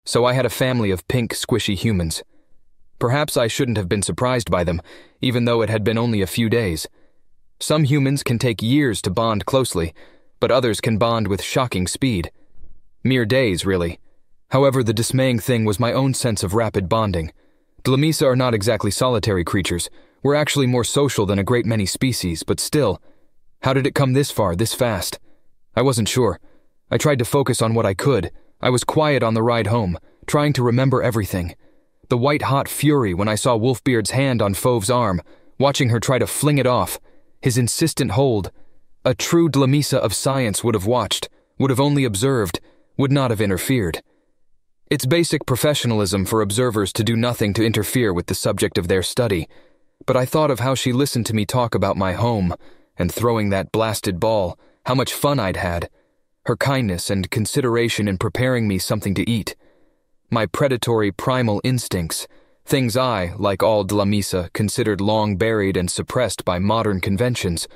so I had a family of pink, squishy humans. Perhaps I shouldn't have been surprised by them, even though it had been only a few days. Some humans can take years to bond closely, but others can bond with shocking speed. Mere days, really. However, the dismaying thing was my own sense of rapid bonding. Dlamisa are not exactly solitary creatures. We're actually more social than a great many species, but still, how did it come this far, this fast? I wasn't sure. I tried to focus on what I could. I was quiet on the ride home, trying to remember everything. The white-hot fury when I saw Wolfbeard's hand on Fove's arm, watching her try to fling it off, his insistent hold. A true Dlamisa of science would have watched, would have only observed, would not have interfered. It's basic professionalism for observers to do nothing to interfere with the subject of their study, but I thought of how she listened to me talk about my home, and throwing that blasted ball, how much fun I'd had, her kindness and consideration in preparing me something to eat. My predatory primal instincts, things I, like all Dlamisa, considered long buried and suppressed by modern conventions,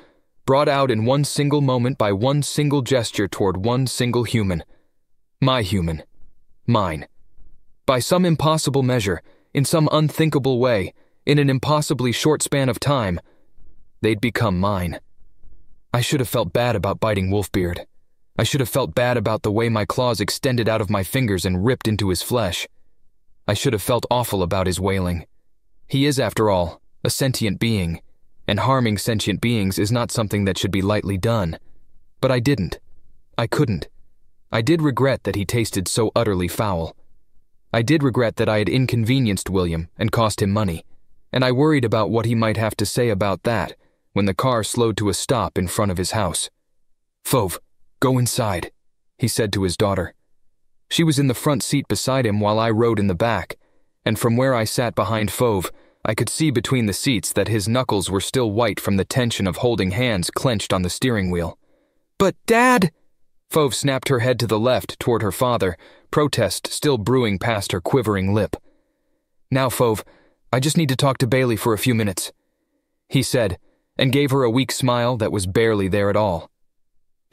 brought out in one single moment by one single gesture toward one single human. My human. Mine. By some impossible measure, in some unthinkable way, in an impossibly short span of time, they'd become mine. I should have felt bad about biting Wolfbeard. I should have felt bad about the way my claws extended out of my fingers and ripped into his flesh. I should have felt awful about his wailing. He is, after all, a sentient being, and harming sentient beings is not something that should be lightly done. But I didn't. I couldn't. I did regret that he tasted so utterly foul. I did regret that I had inconvenienced William and cost him money, and I worried about what he might have to say about that when the car slowed to a stop in front of his house. "Fove, go inside," he said to his daughter. She was in the front seat beside him while I rode in the back, and from where I sat behind Fove, I could see between the seats that his knuckles were still white from the tension of holding hands clenched on the steering wheel. "But Dad!" Fove snapped her head to the left toward her father, protest still brewing past her quivering lip. "Now, Fove, I just need to talk to Bailey for a few minutes," he said, and gave her a weak smile that was barely there at all.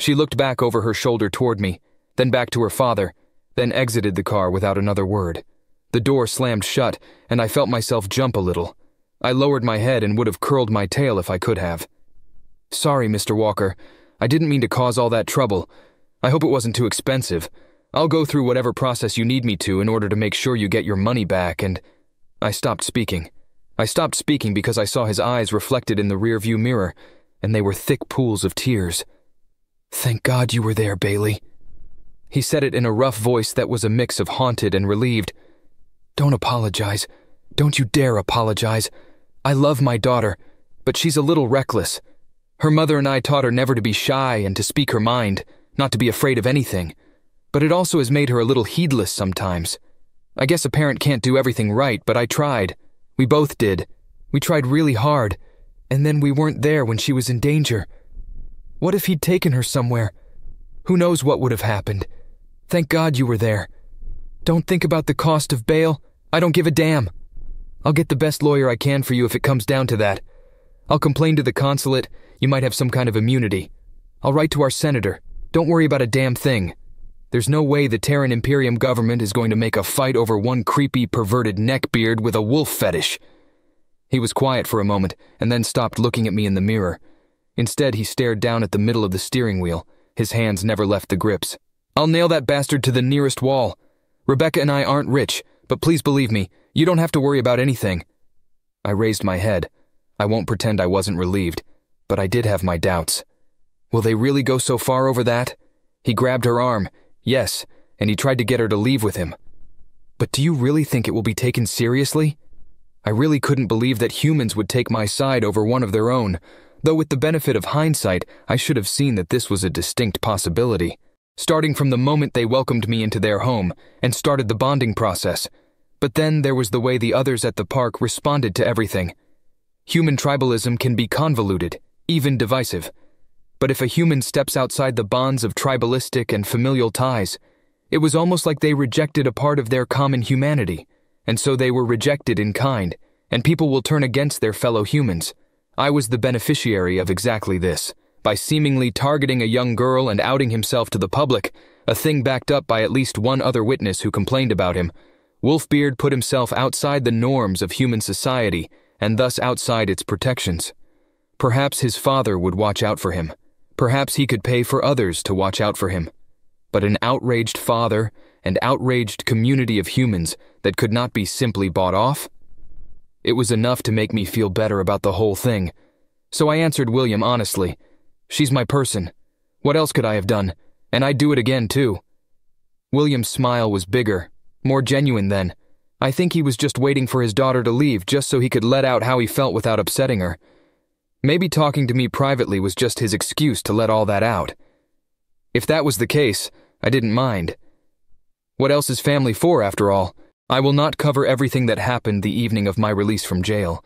She looked back over her shoulder toward me, then back to her father, then exited the car without another word. The door slammed shut, and I felt myself jump a little. I lowered my head and would have curled my tail if I could have. "Sorry, Mr. Walker. I didn't mean to cause all that trouble. I hope it wasn't too expensive. I'll go through whatever process you need me to in order to make sure you get your money back, and—" I stopped speaking. I stopped speaking because I saw his eyes reflected in the rearview mirror, and they were thick pools of tears. "Thank God you were there, Bailey." He said it in a rough voice that was a mix of haunted and relieved. "Don't apologize. Don't you dare apologize. I love my daughter, but she's a little reckless. Her mother and I taught her never to be shy and to speak her mind, not to be afraid of anything. But it also has made her a little heedless sometimes. I guess a parent can't do everything right, but I tried. We both did. We tried really hard, and then we weren't there when she was in danger. What if he'd taken her somewhere? Who knows what would have happened? Thank God you were there. Don't think about the cost of bail. I don't give a damn. I'll get the best lawyer I can for you if it comes down to that. I'll complain to the consulate. You might have some kind of immunity. I'll write to our senator. Don't worry about a damn thing. There's no way the Terran Imperium government is going to make a fight over one creepy, perverted neckbeard with a wolf fetish." He was quiet for a moment and then stopped looking at me in the mirror. Instead, he stared down at the middle of the steering wheel. His hands never left the grips. "I'll nail that bastard to the nearest wall. Rebecca and I aren't rich, but please believe me, you don't have to worry about anything." I raised my head. I won't pretend I wasn't relieved, but I did have my doubts. Will they really go so far over that? He grabbed her arm. Yes, and he tried to get her to leave with him. But do you really think it will be taken seriously? I really couldn't believe that humans would take my side over one of their own, though with the benefit of hindsight, I should have seen that this was a distinct possibility, starting from the moment they welcomed me into their home and started the bonding process. But then there was the way the others at the park responded to everything. Human tribalism can be convoluted, even divisive. But if a human steps outside the bonds of tribalistic and familial ties, it was almost like they rejected a part of their common humanity, and so they were rejected in kind, and people will turn against their fellow humans. I was the beneficiary of exactly this. By seemingly targeting a young girl and outing himself to the public, a thing backed up by at least one other witness who complained about him. Wolfbeard put himself outside the norms of human society and thus outside its protections. Perhaps his father would watch out for him. Perhaps he could pay for others to watch out for him. But an outraged father and outraged community of humans that could not be simply bought off? It was enough to make me feel better about the whole thing. So I answered William honestly. She's my person. What else could I have done? And I'd do it again, too. William's smile was bigger, more genuine then. I think he was just waiting for his daughter to leave just so he could let out how he felt without upsetting her. Maybe talking to me privately was just his excuse to let all that out. If that was the case, I didn't mind. What else is family for, after all? I will not cover everything that happened the evening of my release from jail.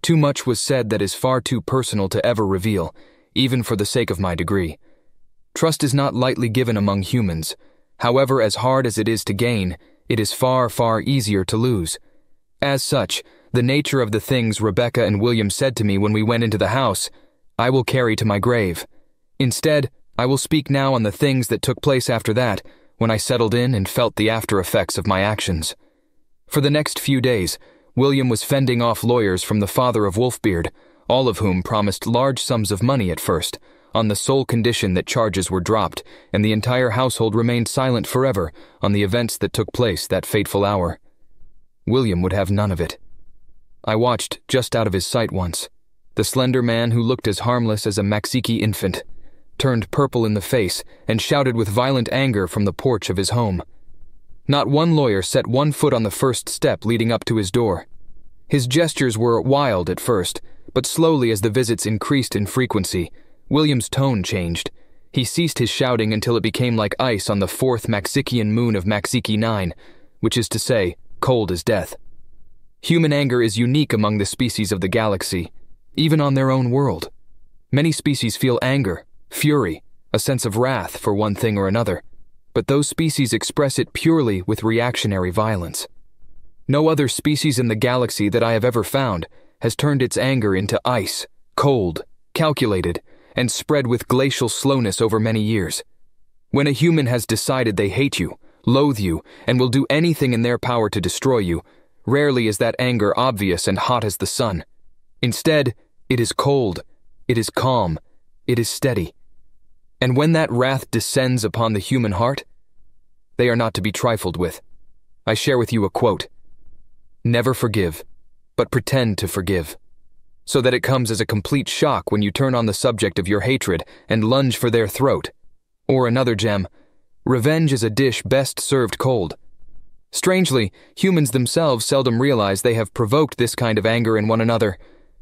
Too much was said that is far too personal to ever reveal, even for the sake of my degree. Trust is not lightly given among humans. However, as hard as it is to gain, it is far, far easier to lose. As such, the nature of the things Rebecca and William said to me when we went into the house, I will carry to my grave. Instead, I will speak now on the things that took place after that, when I settled in and felt the after effects of my actions. For the next few days, William was fending off lawyers from the father of Wolfbeard, all of whom promised large sums of money at first, on the sole condition that charges were dropped and the entire household remained silent forever on the events that took place that fateful hour. William would have none of it. I watched just out of his sight once. The slender man who looked as harmless as a Maxiki infant turned purple in the face and shouted with violent anger from the porch of his home. Not one lawyer set one foot on the first step leading up to his door. His gestures were wild at first, but slowly as the visits increased in frequency, William's tone changed. He ceased his shouting until it became like ice on the 4th Maxikian moon of Maxiki 9, which is to say, cold as death. Human anger is unique among the species of the galaxy, even on their own world. Many species feel anger, fury, a sense of wrath for one thing or another, but those species express it purely with reactionary violence. No other species in the galaxy that I have ever found has turned its anger into ice, cold, calculated, and spread with glacial slowness over many years. When a human has decided they hate you, loathe you, and will do anything in their power to destroy you, rarely is that anger obvious and hot as the sun. Instead, it is cold, it is calm, it is steady. And when that wrath descends upon the human heart, they are not to be trifled with. I share with you a quote. Never forgive, but pretend to forgive, so that it comes as a complete shock when you turn on the subject of your hatred and lunge for their throat. Or another gem, revenge is a dish best served cold. Strangely, humans themselves seldom realize they have provoked this kind of anger in one another,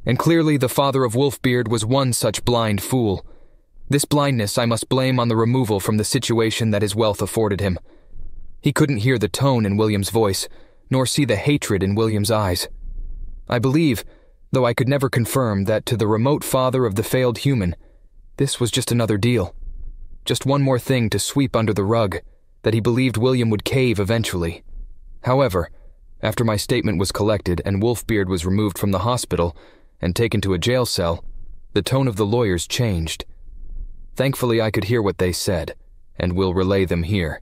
and clearly the father of Wolfbeard was one such blind fool. This blindness I must blame on the removal from the situation that his wealth afforded him. He couldn't hear the tone in William's voice, nor see the hatred in William's eyes. I believe, though I could never confirm, that to the remote father of the failed human, this was just another deal. Just one more thing to sweep under the rug, that he believed William would cave eventually. However, after my statement was collected and Wolfbeard was removed from the hospital and taken to a jail cell, the tone of the lawyers changed. Thankfully, I could hear what they said, and will relay them here.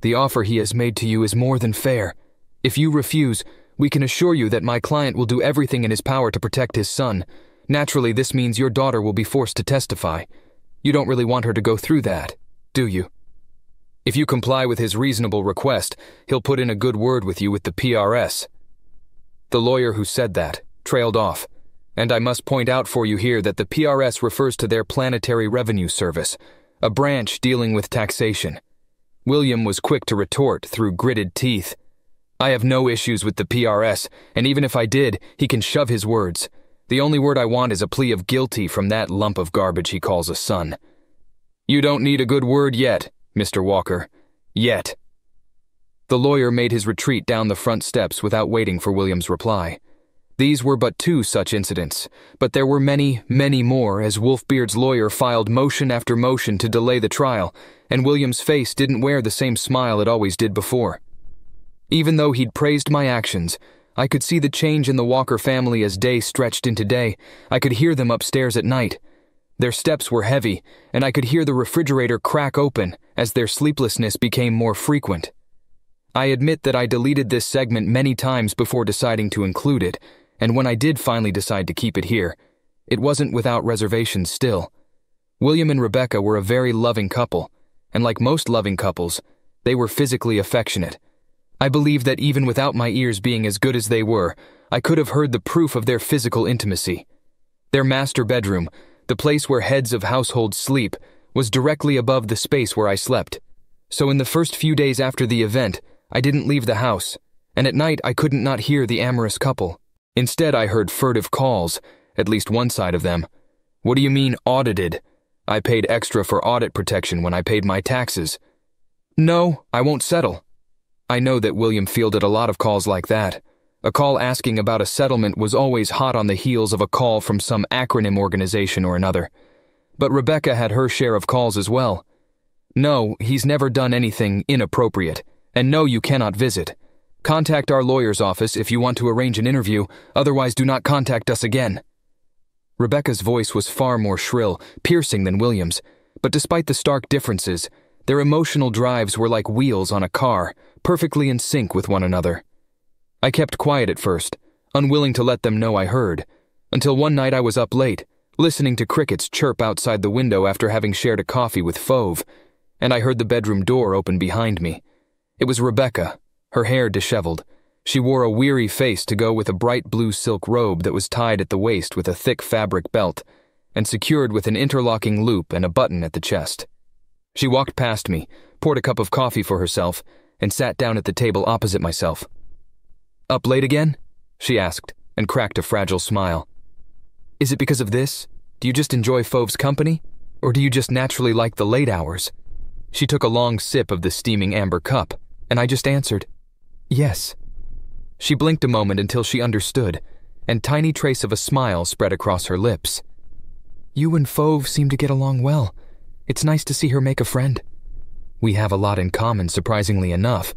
The offer he has made to you is more than fair. If you refuse, we can assure you that my client will do everything in his power to protect his son. Naturally, this means your daughter will be forced to testify. You don't really want her to go through that, do you? If you comply with his reasonable request, he'll put in a good word with you with the PRS. The lawyer who said that trailed off, and I must point out for you here that the PRS refers to their Planetary Revenue Service, a branch dealing with taxation. William was quick to retort through gritted teeth. I have no issues with the PRS, and even if I did, he can shove his words. The only word I want is a plea of guilty from that lump of garbage he calls a son. You don't need a good word yet, Mr. Walker. Yet. The lawyer made his retreat down the front steps without waiting for William's reply. These were but 2 such incidents, but there were many, many more as Wolfbeard's lawyer filed motion after motion to delay the trial, and William's face didn't wear the same smile it always did before. Even though he'd praised my actions, I could see the change in the Walker family as day stretched into day. I could hear them upstairs at night. Their steps were heavy, and I could hear the refrigerator crack open as their sleeplessness became more frequent. I admit that I deleted this segment many times before deciding to include it, and when I did finally decide to keep it here, it wasn't without reservations still. William and Rebecca were a very loving couple, and like most loving couples, they were physically affectionate. I believe that even without my ears being as good as they were, I could have heard the proof of their physical intimacy. Their master bedroom, the place where heads of households sleep, was directly above the space where I slept. So in the first few days after the event, I didn't leave the house, and at night I couldn't not hear the amorous couple. Instead, I heard furtive calls, at least one side of them. "What do you mean, audited? I paid extra for audit protection when I paid my taxes." "No, I won't settle." I know that William fielded a lot of calls like that. A call asking about a settlement was always hot on the heels of a call from some acronym organization or another. But Rebecca had her share of calls as well. "No, he's never done anything inappropriate. And no, you cannot visit. Contact our lawyer's office if you want to arrange an interview, otherwise do not contact us again." Rebecca's voice was far more shrill, piercing than William's, but despite the stark differences, their emotional drives were like wheels on a car, perfectly in sync with one another. I kept quiet at first, unwilling to let them know I heard, until one night I was up late, listening to crickets chirp outside the window after having shared a coffee with Fauve, and I heard the bedroom door open behind me. It was Rebecca, her hair disheveled. She wore a weary face to go with a bright blue silk robe that was tied at the waist with a thick fabric belt and secured with an interlocking loop and a button at the chest. She walked past me, poured a cup of coffee for herself, and sat down at the table opposite myself. "Up late again?" she asked, and cracked a fragile smile. "Is it because of this? Do you just enjoy Fauve's company? Or do you just naturally like the late hours?" She took a long sip of the steaming amber cup, and I just answered, "Yes." She blinked a moment until she understood, and tiny trace of a smile spread across her lips. "You and Fauve seem to get along well. It's nice to see her make a friend." "We have a lot in common, surprisingly enough.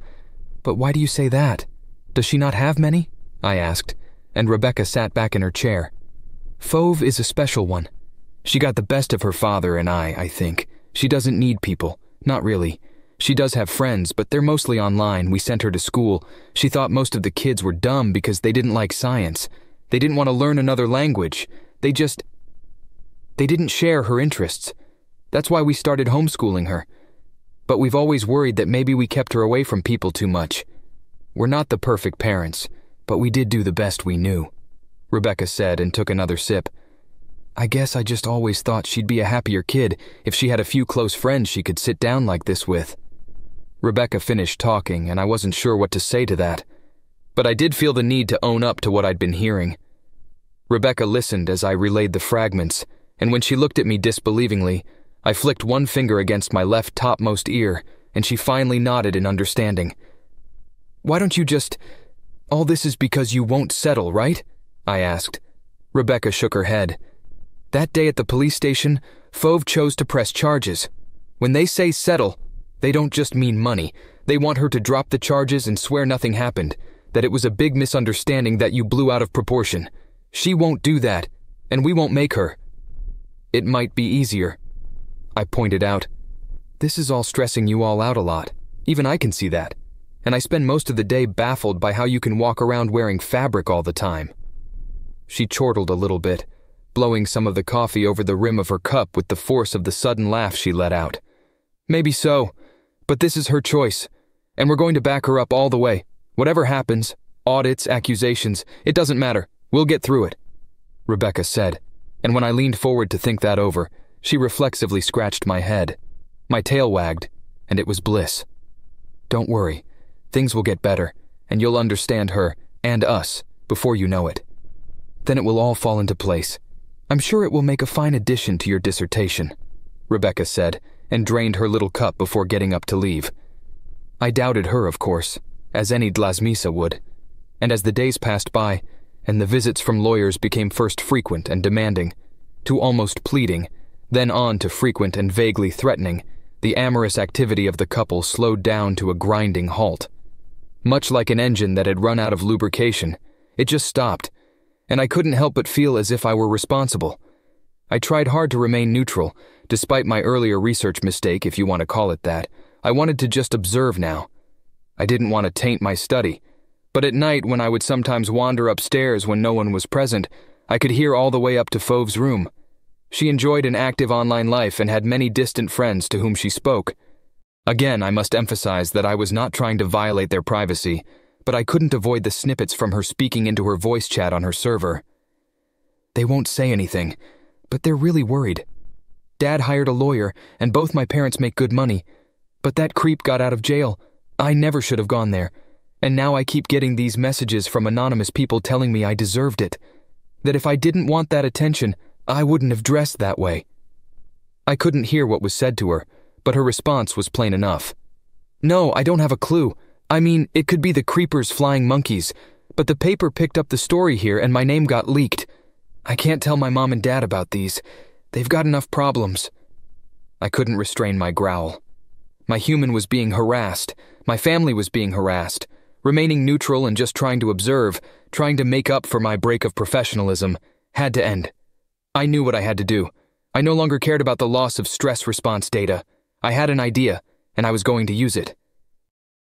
But why do you say that? Does she not have many?" I asked, and Rebecca sat back in her chair. "Fauve is a special one. She got the best of her father and I think. She doesn't need people. Not really. She does have friends, but they're mostly online. We sent her to school. She thought most of the kids were dumb because they didn't like science. They didn't want to learn another language. They didn't share her interests. That's why we started homeschooling her. But we've always worried that maybe we kept her away from people too much. We're not the perfect parents, but we did do the best we knew," Rebecca said and took another sip. "I guess I just always thought she'd be a happier kid if she had a few close friends she could sit down like this with." Rebecca finished talking, and I wasn't sure what to say to that. But I did feel the need to own up to what I'd been hearing. Rebecca listened as I relayed the fragments, and when she looked at me disbelievingly, I flicked one finger against my left topmost ear, and she finally nodded in understanding. "Why don't you just... All this is because you won't settle, right?" I asked. Rebecca shook her head. "That day at the police station, Fauve chose to press charges. When they say settle, they don't just mean money. They want her to drop the charges and swear nothing happened, that it was a big misunderstanding that you blew out of proportion. She won't do that, and we won't make her." "It might be easier," I pointed out. "This is all stressing you all out a lot. Even I can see that. And I spend most of the day baffled by how you can walk around wearing fabric all the time." She chortled a little bit, blowing some of the coffee over the rim of her cup with the force of the sudden laugh she let out. "Maybe so, but this is her choice, and we're going to back her up all the way. Whatever happens, audits, accusations, it doesn't matter. We'll get through it," Rebecca said, and when I leaned forward to think that over, she reflexively scratched my head. My tail wagged, and it was bliss. "Don't worry. Things will get better, and you'll understand her, and us, before you know it. Then it will all fall into place. I'm sure it will make a fine addition to your dissertation," Rebecca said, and drained her little cup before getting up to leave. I doubted her, of course, as any Dlasmisa would, and as the days passed by, and the visits from lawyers became first frequent and demanding, to almost pleading, then on to frequent and vaguely threatening, the amorous activity of the couple slowed down to a grinding halt. Much like an engine that had run out of lubrication, it just stopped, and I couldn't help but feel as if I were responsible. I tried hard to remain neutral, despite my earlier research mistake, if you want to call it that. I wanted to just observe now. I didn't want to taint my study, but at night when I would sometimes wander upstairs when no one was present, I could hear all the way up to Fauve's room. She enjoyed an active online life and had many distant friends to whom she spoke. Again, I must emphasize that I was not trying to violate their privacy, but I couldn't avoid the snippets from her speaking into her voice chat on her server. They won't say anything, but they're really worried. Dad hired a lawyer, and both my parents make good money, but that creep got out of jail. I never should have gone there, and now I keep getting these messages from anonymous people telling me I deserved it, that if I didn't want that attention, I wouldn't have dressed that way. I couldn't hear what was said to her, but her response was plain enough. No, I don't have a clue. I mean, it could be the creepers flying monkeys, but the paper picked up the story here and my name got leaked. I can't tell my mom and dad about these. They've got enough problems. I couldn't restrain my growl. My human was being harassed. My family was being harassed. Remaining neutral and just trying to observe, trying to make up for my break of professionalism, had to end. I knew what I had to do. I no longer cared about the loss of stress response data. I had an idea, and I was going to use it.